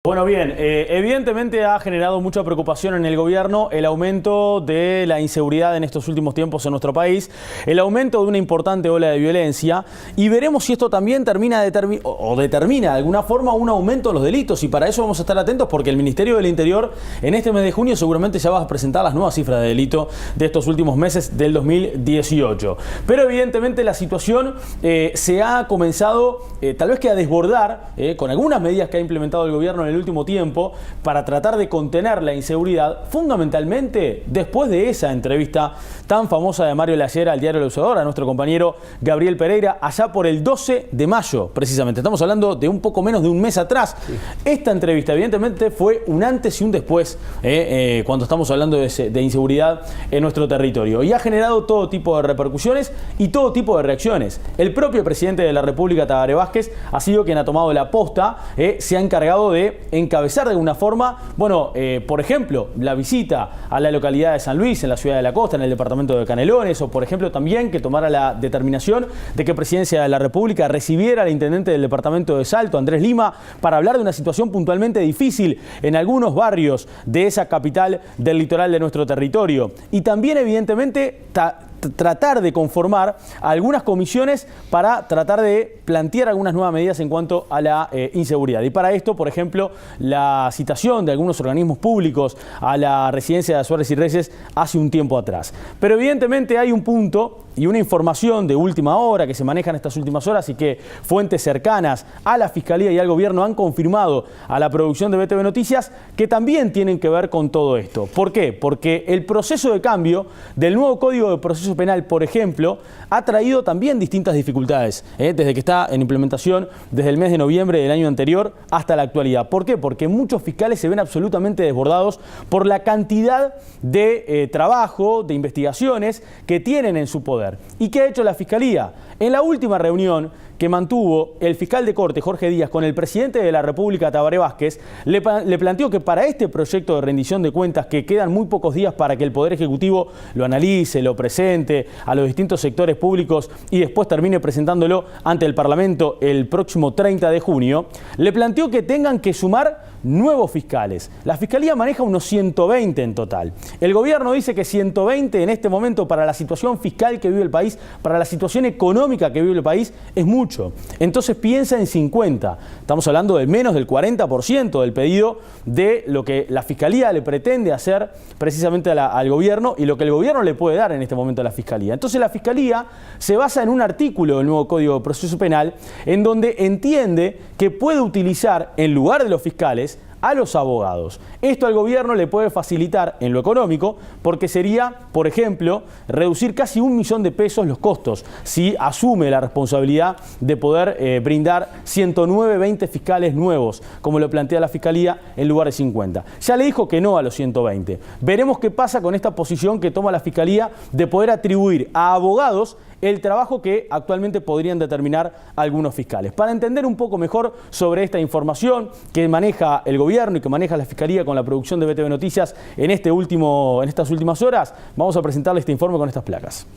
Bueno, bien, evidentemente ha generado mucha preocupación en el gobierno el aumento de la inseguridad en estos últimos tiempos en nuestro país, el aumento de una importante ola de violencia, y veremos si esto también determina de alguna forma un aumento de los delitos, y para eso vamos a estar atentos porque el Ministerio del Interior en este mes de junio seguramente ya va a presentar las nuevas cifras de delito de estos últimos meses del 2018. Pero evidentemente la situación se ha comenzado tal vez que a desbordar con algunas medidas que ha implementado el gobierno en el último tiempo para tratar de contener la inseguridad, fundamentalmente después de esa entrevista tan famosa de Mario Lachera al diario El Observador, a nuestro compañero Gabriel Pereira, allá por el 12 de mayo, precisamente. Estamos hablando de un poco menos de un mes atrás. Sí. Esta entrevista, evidentemente, fue un antes y un después cuando estamos hablando de inseguridad en nuestro territorio. Y ha generado todo tipo de repercusiones y todo tipo de reacciones. El propio presidente de la República, Tabaré Vázquez, ha sido quien ha tomado la posta, se ha encargado de encabezar de alguna forma, por ejemplo, la visita a la localidad de San Luis, en la ciudad de la Costa, en el departamento de Canelones, o por ejemplo también que tomara la determinación de que Presidencia de la República recibiera al intendente del departamento de Salto, Andrés Lima, para hablar de una situación puntualmente difícil en algunos barrios de esa capital del litoral de nuestro territorio. Y también, evidentemente, tratar de conformar algunas comisiones para tratar de plantear algunas nuevas medidas en cuanto a la inseguridad. Y para esto, por ejemplo, la citación de algunos organismos públicos a la residencia de Suárez y Reyes hace un tiempo atrás. Pero evidentemente hay un punto y una información de última hora que se maneja en estas últimas horas y que fuentes cercanas a la Fiscalía y al Gobierno han confirmado a la producción de BTV Noticias que también tienen que ver con todo esto. ¿Por qué? Porque el proceso de cambio del nuevo Código de Proceso Penal, por ejemplo, ha traído también distintas dificultades, desde que está en implementación desde el mes de noviembre del año anterior hasta la actualidad. ¿Por qué? Porque muchos fiscales se ven absolutamente desbordados por la cantidad de trabajo, de investigaciones que tienen en su poder. ¿Y qué ha hecho la Fiscalía? En la última reunión que mantuvo el fiscal de corte, Jorge Díaz, con el presidente de la República, Tabaré Vázquez, le planteó que para este proyecto de rendición de cuentas, que quedan muy pocos días para que el Poder Ejecutivo lo analice, lo presente a los distintos sectores públicos y después termine presentándolo ante el Parlamento el próximo 30 de junio, le planteó que tengan que sumar nuevos fiscales. La Fiscalía maneja unos 120 en total. El gobierno dice que 120 en este momento para la situación fiscal que vive el país, para la situación económica que vive el país, es mucho. Entonces piensa en 50. Estamos hablando de menos del 40% del pedido de lo que la Fiscalía le pretende hacer precisamente al gobierno y lo que el gobierno le puede dar en este momento a la Fiscalía. Entonces la Fiscalía se basa en un artículo del nuevo Código de Proceso Penal en donde entiende que puede utilizar en lugar de los fiscales a los abogados. Esto al gobierno le puede facilitar en lo económico porque sería, por ejemplo, reducir casi 1 millón de pesos los costos si asume la responsabilidad de poder brindar 120 fiscales nuevos, como lo plantea la Fiscalía, en lugar de 50. Ya le dijo que no a los 120. Veremos qué pasa con esta posición que toma la Fiscalía de poder atribuir a abogados el trabajo que actualmente podrían determinar algunos fiscales. Para entender un poco mejor sobre esta información que maneja el gobierno y que maneja la Fiscalía con la producción de BTV Noticias en estas últimas horas, vamos a presentarle este informe con estas placas.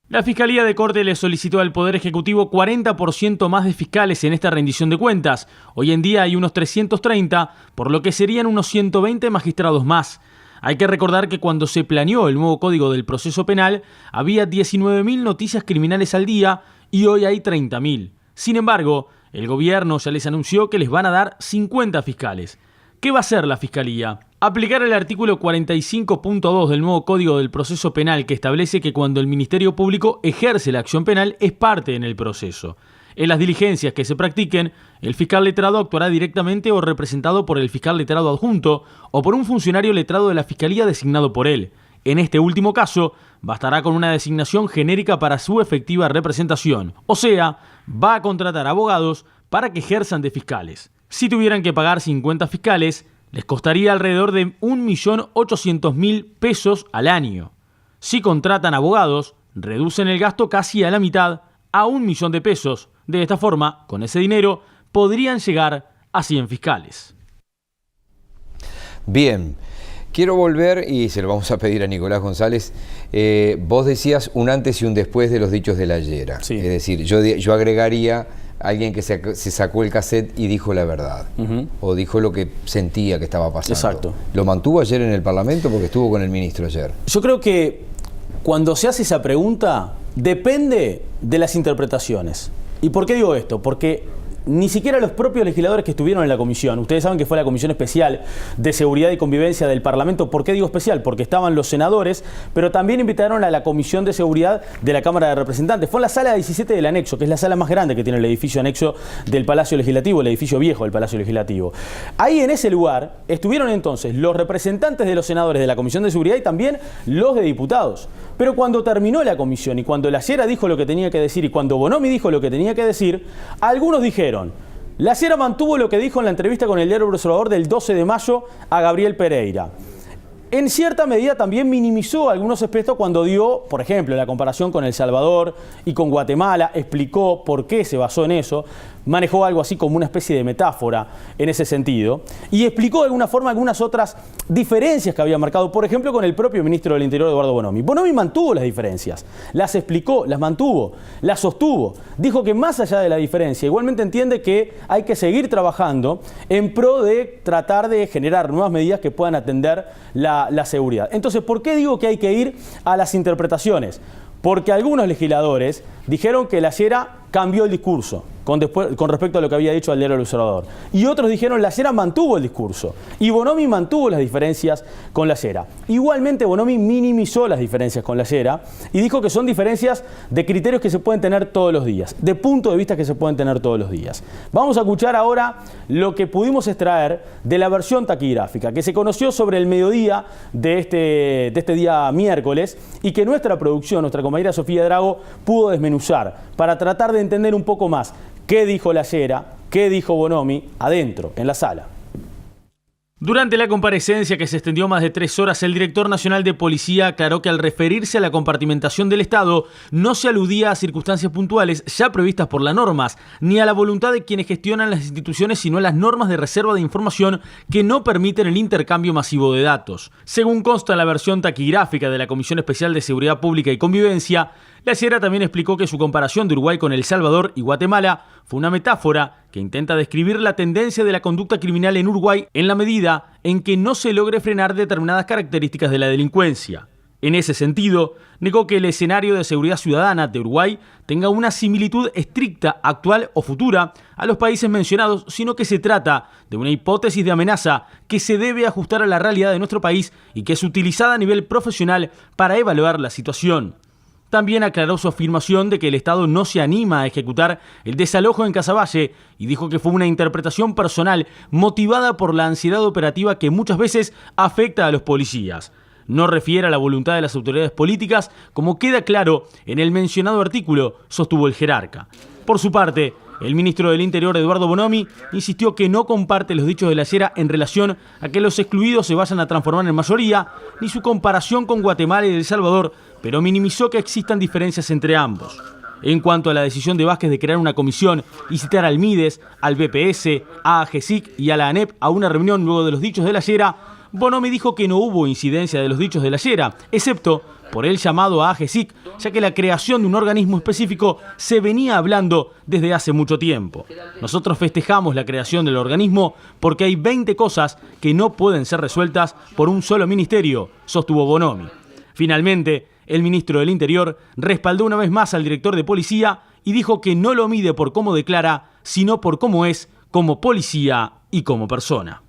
La Fiscalía de Corte le solicitó al Poder Ejecutivo 40% más de fiscales en esta rendición de cuentas. Hoy en día hay unos 330, por lo que serían unos 120 magistrados más. Hay que recordar que cuando se planeó el nuevo Código del Proceso Penal, había 19.000 noticias criminales al día y hoy hay 30.000. Sin embargo, el gobierno ya les anunció que les van a dar 50 fiscales. ¿Qué va a hacer la Fiscalía? Aplicar el artículo 45.2 del nuevo Código del Proceso Penal, que establece que cuando el Ministerio Público ejerce la acción penal es parte en el proceso. En las diligencias que se practiquen, el fiscal letrado actuará directamente o representado por el fiscal letrado adjunto o por un funcionario letrado de la Fiscalía designado por él. En este último caso, bastará con una designación genérica para su efectiva representación. O sea, va a contratar abogados para que ejerzan de fiscales. Si tuvieran que pagar 50 fiscales, les costaría alrededor de 1.800.000 pesos al año. Si contratan abogados, reducen el gasto casi a la mitad, a 1 millón de pesos. De esta forma, con ese dinero, podrían llegar a 100 fiscales. Bien. Quiero volver, y se lo vamos a pedir a Nicolás González, vos decías un antes y un después de los dichos de la Llera. Sí. Es decir, yo agregaría a alguien que se sacó el cassette y dijo la verdad, o dijo lo que sentía que estaba pasando. Exacto. ¿Lo mantuvo ayer en el Parlamento? Porque estuvo con el ministro ayer. Yo creo que cuando se hace esa pregunta, depende de las interpretaciones. ¿Y por qué digo esto? Porque ni siquiera los propios legisladores que estuvieron en la comisión, ustedes saben que fue la Comisión Especial de Seguridad y Convivencia del Parlamento. ¿Por qué digo especial? Porque estaban los senadores, pero también invitaron a la Comisión de Seguridad de la Cámara de Representantes. Fue en la sala 17 del anexo, que es la sala más grande que tiene el edificio anexo del Palacio Legislativo, el edificio viejo del Palacio Legislativo. Ahí en ese lugar estuvieron entonces los representantes de los senadores de la Comisión de Seguridad y también los de diputados. Pero cuando terminó la comisión y cuando la Llera dijo lo que tenía que decir y cuando Bonomi dijo lo que tenía que decir, algunos dijeron: la Llera mantuvo lo que dijo en la entrevista con el diario El Observador del 12 de mayo a Gabriel Pereira. En cierta medida también minimizó algunos aspectos cuando dio, por ejemplo, la comparación con El Salvador y con Guatemala, explicó por qué se basó en eso, manejó algo así como una especie de metáfora en ese sentido y explicó de alguna forma algunas otras diferencias que había marcado, por ejemplo, con el propio ministro del Interior, Eduardo Bonomi. Bonomi mantuvo las diferencias, las explicó, las mantuvo, las sostuvo, dijo que más allá de la diferencia, igualmente entiende que hay que seguir trabajando en pro de tratar de generar nuevas medidas que puedan atender la seguridad. Entonces, ¿por qué digo que hay que ir a las interpretaciones? Porque algunos legisladores dijeron que la Llera cambió el discurso con respecto a lo que había dicho al diario El Observador. Y otros dijeron la Llera mantuvo el discurso. Y Bonomi mantuvo las diferencias con la Llera. Igualmente Bonomi minimizó las diferencias con la Llera y dijo que son diferencias de criterios que se pueden tener todos los días, de puntos de vista que se pueden tener todos los días. Vamos a escuchar ahora lo que pudimos extraer de la versión taquigráfica que se conoció sobre el mediodía de este día miércoles y que nuestra producción, nuestra compañera Sofía Drago, pudo desmenuzar para tratar de entender un poco más qué dijo la Llera, qué dijo Bonomi adentro, en la sala. Durante la comparecencia, que se extendió más de 3 horas, el director nacional de policía aclaró que al referirse a la compartimentación del Estado no se aludía a circunstancias puntuales ya previstas por las normas, ni a la voluntad de quienes gestionan las instituciones, sino a las normas de reserva de información que no permiten el intercambio masivo de datos. Según consta en la versión taquigráfica de la Comisión Especial de Seguridad Pública y Convivencia, la Llera también explicó que su comparación de Uruguay con El Salvador y Guatemala fue una metáfora que intenta describir la tendencia de la conducta criminal en Uruguay en la medida en que no se logre frenar determinadas características de la delincuencia. En ese sentido, negó que el escenario de seguridad ciudadana de Uruguay tenga una similitud estricta, actual o futura a los países mencionados, sino que se trata de una hipótesis de amenaza que se debe ajustar a la realidad de nuestro país y que es utilizada a nivel profesional para evaluar la situación. También aclaró su afirmación de que el Estado no se anima a ejecutar el desalojo en Casaballe y dijo que fue una interpretación personal motivada por la ansiedad operativa que muchas veces afecta a los policías. No refiere a la voluntad de las autoridades políticas, como queda claro en el mencionado artículo, sostuvo el jerarca. Por su parte, el ministro del Interior, Eduardo Bonomi, insistió que no comparte los dichos de la Llera en relación a que los excluidos se vayan a transformar en mayoría, ni su comparación con Guatemala y El Salvador, pero minimizó que existan diferencias entre ambos. En cuanto a la decisión de Vázquez de crear una comisión y citar al MIDES, al BPS, a AGESIC y a la ANEP a una reunión luego de los dichos de la Llera, Bonomi dijo que no hubo incidencia de los dichos de la Llera, excepto por el llamado a AGESIC, ya que la creación de un organismo específico se venía hablando desde hace mucho tiempo. Nosotros festejamos la creación del organismo porque hay 20 cosas que no pueden ser resueltas por un solo ministerio, sostuvo Bonomi. Finalmente, el ministro del Interior respaldó una vez más al director de policía y dijo que no lo mide por cómo declara, sino por cómo es como policía y como persona.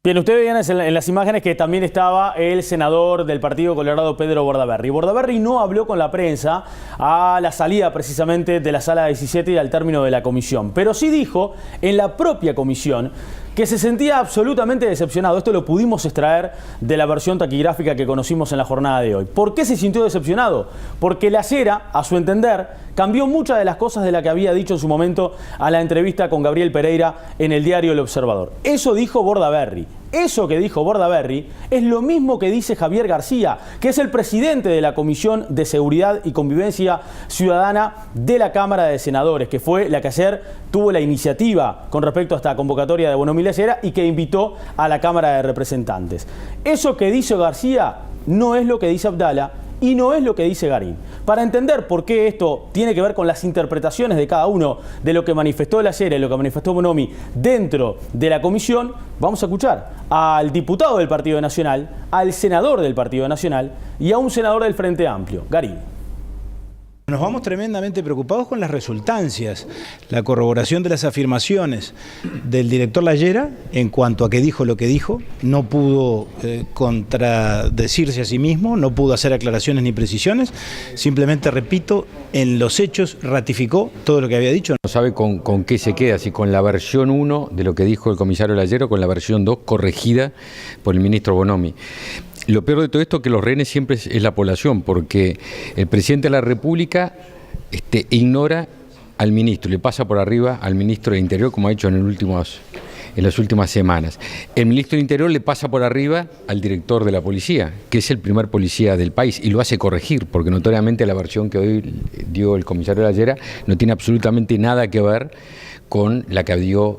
Bien, ustedes veían en las imágenes que también estaba el senador del Partido Colorado, Pedro Bordaberry. Bordaberry no habló con la prensa a la salida precisamente de la sala 17 y al término de la comisión, pero sí dijo en la propia comisión que se sentía absolutamente decepcionado. Esto lo pudimos extraer de la versión taquigráfica que conocimos en la jornada de hoy. ¿Por qué se sintió decepcionado? Porque la Llera, a su entender, cambió muchas de las cosas de las que había dicho en su momento a la entrevista con Gabriel Pereira en el diario El Observador. Eso dijo Bordaberry. Eso que dijo Bordaberry es lo mismo que dice Javier García, que es el presidente de la Comisión de Seguridad y Convivencia Ciudadana de la Cámara de Senadores, que fue la que ayer tuvo la iniciativa con respecto a esta convocatoria de Bonomi Leyera y que invitó a la Cámara de Representantes. Eso que dice García no es lo que dice Abdala y no es lo que dice Garín. Para entender por qué esto tiene que ver con las interpretaciones de cada uno de lo que manifestó Leyera y lo que manifestó Bonomi dentro de la comisión, vamos a escuchar al diputado del Partido Nacional, al senador del Partido Nacional y a un senador del Frente Amplio, Garín. Nos vamos tremendamente preocupados con las resultancias, la corroboración de las afirmaciones del director Leyera en cuanto a que dijo lo que dijo, no pudo contradecirse a sí mismo, no pudo hacer aclaraciones ni precisiones, simplemente, repito, en los hechos ratificó todo lo que había dicho. No sabe con qué se queda, si con la versión 1 de lo que dijo el comisario Leyera o con la versión 2 corregida por el ministro Bonomi. Lo peor de todo esto es que los rehenes siempre es la población, porque el presidente de la República ignora al ministro, le pasa por arriba al ministro de Interior, como ha hecho en las últimas semanas. El ministro de Interior le pasa por arriba al director de la policía, que es el primer policía del país, y lo hace corregir, porque notoriamente la versión que hoy dio el comisario Leyera no tiene absolutamente nada que ver con la que dio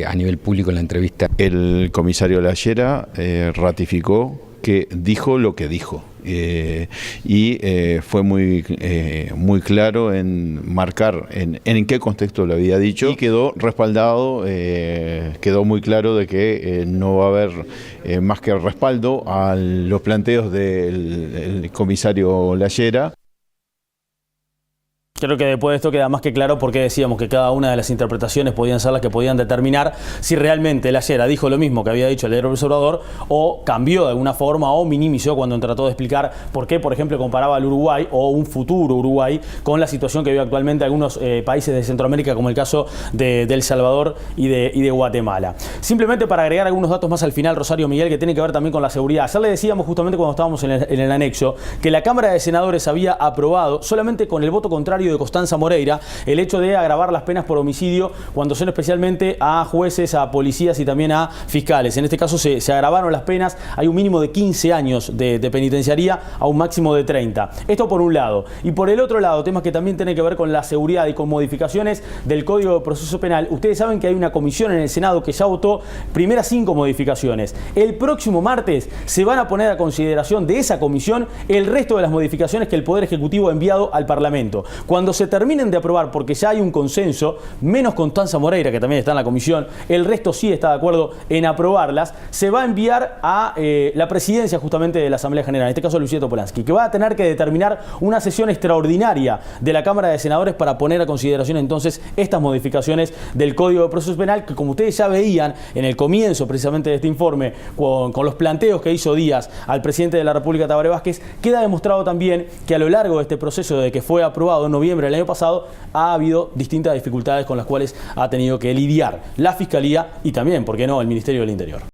a nivel público en la entrevista. El comisario Leyera ratificó que dijo lo que dijo y fue muy claro en marcar en qué contexto lo había dicho y quedó respaldado, quedó muy claro de que no va a haber más que respaldo a los planteos del comisario Leyera. Creo que después de esto queda más que claro porque decíamos que cada una de las interpretaciones podían ser las que podían determinar si realmente Leyera dijo lo mismo que había dicho el Diario El Observador o cambió de alguna forma o minimizó cuando trató de explicar por qué, por ejemplo, comparaba al Uruguay o un futuro Uruguay con la situación que vive actualmente algunos países de Centroamérica, como el caso de El Salvador y de Guatemala. Simplemente para agregar algunos datos más al final, Rosario, Miguel, que tiene que ver también con la seguridad. Ayer le decíamos justamente cuando estábamos en el anexo que la Cámara de Senadores había aprobado solamente con el voto contrario de Constanza Moreira el hecho de agravar las penas por homicidio cuando son especialmente a jueces, a policías y también a fiscales. En este caso se agravaron las penas, hay un mínimo de 15 años de penitenciaría a un máximo de 30. Esto por un lado. Y por el otro lado, temas que también tienen que ver con la seguridad y con modificaciones del Código de Proceso Penal. Ustedes saben que hay una comisión en el Senado que ya votó primeras 5 modificaciones. El próximo martes se van a poner a consideración de esa comisión el resto de las modificaciones que el Poder Ejecutivo ha enviado al Parlamento. Cuando se terminen de aprobar, porque ya hay un consenso, menos Constanza Moreira, que también está en la comisión, el resto sí está de acuerdo en aprobarlas, se va a enviar a la presidencia justamente de la Asamblea General, en este caso Luisito Polanski, que va a tener que determinar una sesión extraordinaria de la Cámara de Senadores para poner a consideración entonces estas modificaciones del Código de Proceso Penal, que como ustedes ya veían en el comienzo precisamente de este informe, con los planteos que hizo Díaz al presidente de la República, Tabaré Vázquez, queda demostrado también que a lo largo de este proceso de que fue aprobado en noviembre del año pasado, ha habido distintas dificultades con las cuales ha tenido que lidiar la Fiscalía y también, ¿por qué no?, el Ministerio del Interior.